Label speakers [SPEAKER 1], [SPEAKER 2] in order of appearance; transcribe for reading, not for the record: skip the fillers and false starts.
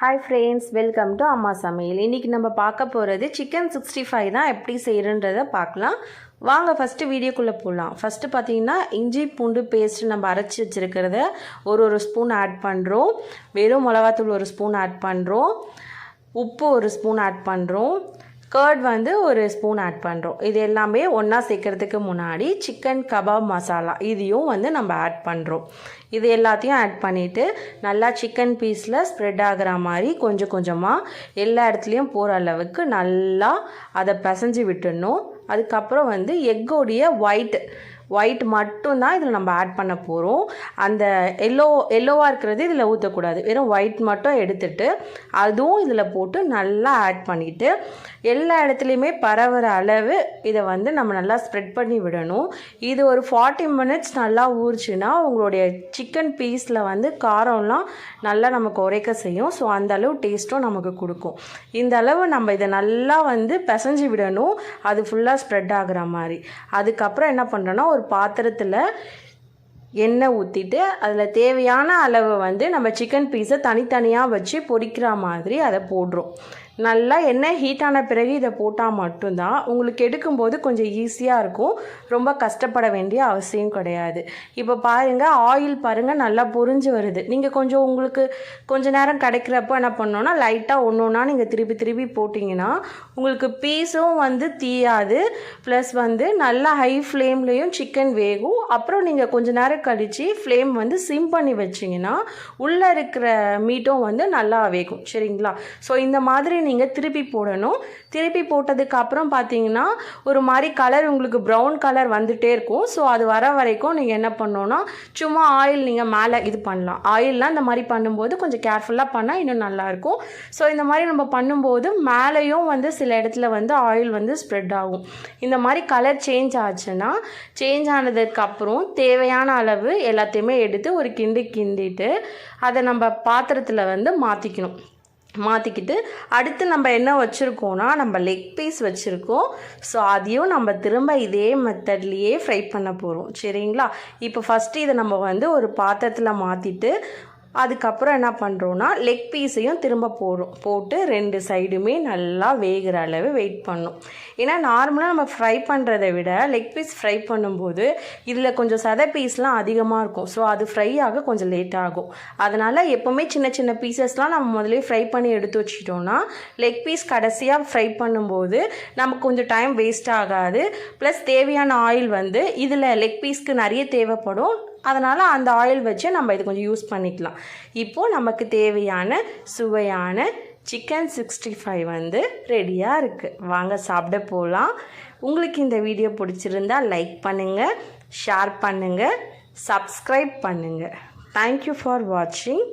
[SPEAKER 1] Hi friends, welcome to அம்மா சமையல். இன்றைக்கி நம்ம பார்க்க போகிறது சிக்கன் 65 தான் எப்படி செய்கிறன்றதை பார்க்கலாம். வாங்க ஃபஸ்ட்டு வீடியோக்குள்ளே போகலாம். ஃபஸ்ட்டு பார்த்தீங்கன்னா இஞ்சி பூண்டு பேஸ்ட் நம்ம அரைச்சி வச்சுருக்கிறத ஒரு ஸ்பூன் ஆட் பண்ணுறோம். வெறும் மிளகாத்தூள் 1 ஸ்பூன் ஆட் பண்ணுறோம். உப்பு 1 ஸ்பூன் ஆட் பண்ணுறோம். கர்ட் ஒரு ஸ்பூன் ஆட் பண்ணுறோம். இது எல்லாமே ஒன்றா சேர்க்கறதுக்கு முன்னாடி சிக்கன் கபாப் மசாலா இதையும் நம்ம ஆட் பண்ணுறோம். இது எல்லாத்தையும் ஆட் பண்ணிவிட்டு நல்லா சிக்கன் பீஸில் ஸ்ப்ரெட் ஆகிற மாதிரி கொஞ்சம் கொஞ்சமாக எல்லா இடத்துலையும் போகிற அளவுக்கு நல்லா அதை பிசைஞ்சு விட்டுடணும். அதுக்கப்புறம் எக்கோடைய ஒயிட் மட்டும்தான் இதில் நம்ம ஆட் பண்ண போகிறோம். அந்த எல்லோவாக இருக்கிறது இதில் ஊற்றக்கூடாது. வெறும் ஒயிட் மட்டும் எடுத்துட்டு அதுவும் இதில் போட்டு நல்லா ஆட் பண்ணிவிட்டு எல்லா இடத்துலையுமே பரவுற அளவு இதை நம்ம நல்லா ஸ்ப்ரெட் பண்ணி விடணும். இது ஒரு 40 மினிட்ஸ் நல்லா ஊறிச்சுன்னா உங்களுடைய சிக்கன் பீஸில் காரம்லாம் நல்லா நமக்கு உரைக்க செய்யும். ஸோ அந்த அளவு டேஸ்ட்டும் நமக்கு கொடுக்கும். இந்த அளவு நம்ம இதை நல்லா பிசைஞ்சு விடணும், அது ஃபுல்லாக ஸ்ப்ரெட் ஆகுற மாதிரி. அதுக்கப்புறம் என்ன பண்ணுறோன்னா ஒரு பாத்திரத்தில் எண்ணெய் ஊற்றிட்டு அதில் தேவையான அளவு நம்ம சிக்கன் பீஸை தனித்தனியாக வச்சு பொரிக்கிற மாதிரி அதை போடுறோம். நல்லா எண்ணெய் ஹீட்டான பிறகு இதை போட்டால் மட்டும்தான் உங்களுக்கு எடுக்கும்போது கொஞ்சம் ஈஸியாக இருக்கும். ரொம்ப கஷ்டப்பட வேண்டிய அவசியம் கிடையாது. இப்போ பாருங்கள், ஆயில் பாருங்கள் நல்லா பொரிஞ்சு வருது. நீங்கள் உங்களுக்கு கொஞ்சம் நேரம் கிடைக்கிறப்போ என்ன பண்ணோன்னா லைட்டாக ஒன்றா நீங்கள் திருப்பி போட்டிங்கன்னா உங்களுக்கு பீஸும் தீயாது. ப்ளஸ் நல்லா ஹை ஃப்ளேம்லேயும் சிக்கன் வேகும். அப்புறம் நீங்கள் கொஞ்சம் நேரம் கழித்து ஃப்ளேம் சிம் பண்ணி வச்சிங்கன்னா உள்ளே இருக்கிற மீட்டும் நல்லா வேகும். சரிங்களா? ஸோ இந்த மாதிரி நீங்கள் திருப்பி போடணும். திருப்பி போட்டதுக்கு அப்புறம் பார்த்தீங்கன்னா ஒரு மாதிரி கலர் உங்களுக்கு ப்ரௌன் கலர் வந்துட்டே இருக்கும். ஸோ அது வர வரைக்கும் நீங்கள் என்ன பண்ணணும்னா சும்மா ஆயில் நீங்கள் மேலே இது பண்ணலாம். ஆயிலெலாம் இந்த மாதிரி பண்ணும்போது கொஞ்சம் கேர்ஃபுல்லாக பண்ணால் இன்னும் நல்லாயிருக்கும். ஸோ இந்த மாதிரி நம்ம பண்ணும்போது மேலேயும் சில இடத்துல ஆயில் ஸ்ப்ரெட் ஆகும். இந்த மாதிரி கலர் சேஞ்ச் ஆச்சுன்னா சேஞ்ச் ஆனதுக்கப்புறம் தேவையான அளவு எல்லாத்தையுமே எடுத்து ஒரு கிண்டிட்டு அதை நம்ம பாத்திரத்தில் மாற்றிக்கிட்டு அடுத்து நம்ம என்ன வச்சுருக்கோன்னா நம்ம லெக் பீஸ் வச்சுருக்கோம். ஸோ அதையும் நம்ம திரும்ப இதே மெத்தட்லேயே ஃப்ரை பண்ண போகிறோம். சரிங்களா? இப்போ ஃபஸ்ட்டு இதை நம்ம ஒரு பாத்திரத்தில் மாற்றிட்டு அதுக்கப்புறம் என்ன பண்ணுறோன்னா லெக் பீஸையும் திரும்ப போட்டு 2 சைடுமே நல்லா வேகிற அளவு வெயிட் பண்ணணும். ஏன்னா நார்மலாக நம்ம ஃப்ரை பண்ணுறதை விட லெக் பீஸ் ஃப்ரை பண்ணும்போது இதில் கொஞ்சம் சதை பீஸ்லாம் அதிகமாக இருக்கும். ஸோ அது ஃப்ரை ஆக கொஞ்சம் லேட் ஆகும். அதனால் எப்போவுமே சின்ன பீசஸ்லாம் நம்ம முதலே ஃப்ரை பண்ணி எடுத்து வச்சிட்டோன்னா லெக் பீஸ் கடைசியாக ஃப்ரை பண்ணும்போது நமக்கு கொஞ்சம் டைம் வேஸ்ட் ஆகாது. ப்ளஸ் தேவையான ஆயில் இதில் லெக் பீஸ்க்கு நிறைய தேவைப்படும். அதனால் அந்த ஆயில் வச்சு நம்ம இது கொஞ்சம் யூஸ் பண்ணிக்கலாம். இப்போது நமக்கு தேவையான சுவையான சிக்கன் 65 ரெடியாக இருக்குது. வாங்க சாப்பிட போகலாம். உங்களுக்கு இந்த வீடியோ பிடிச்சிருந்தால் லைக் பண்ணுங்கள், ஷேர் பண்ணுங்கள், சப்ஸ்கிரைப் பண்ணுங்கள். தேங்க்யூ ஃபார் வாட்சிங்.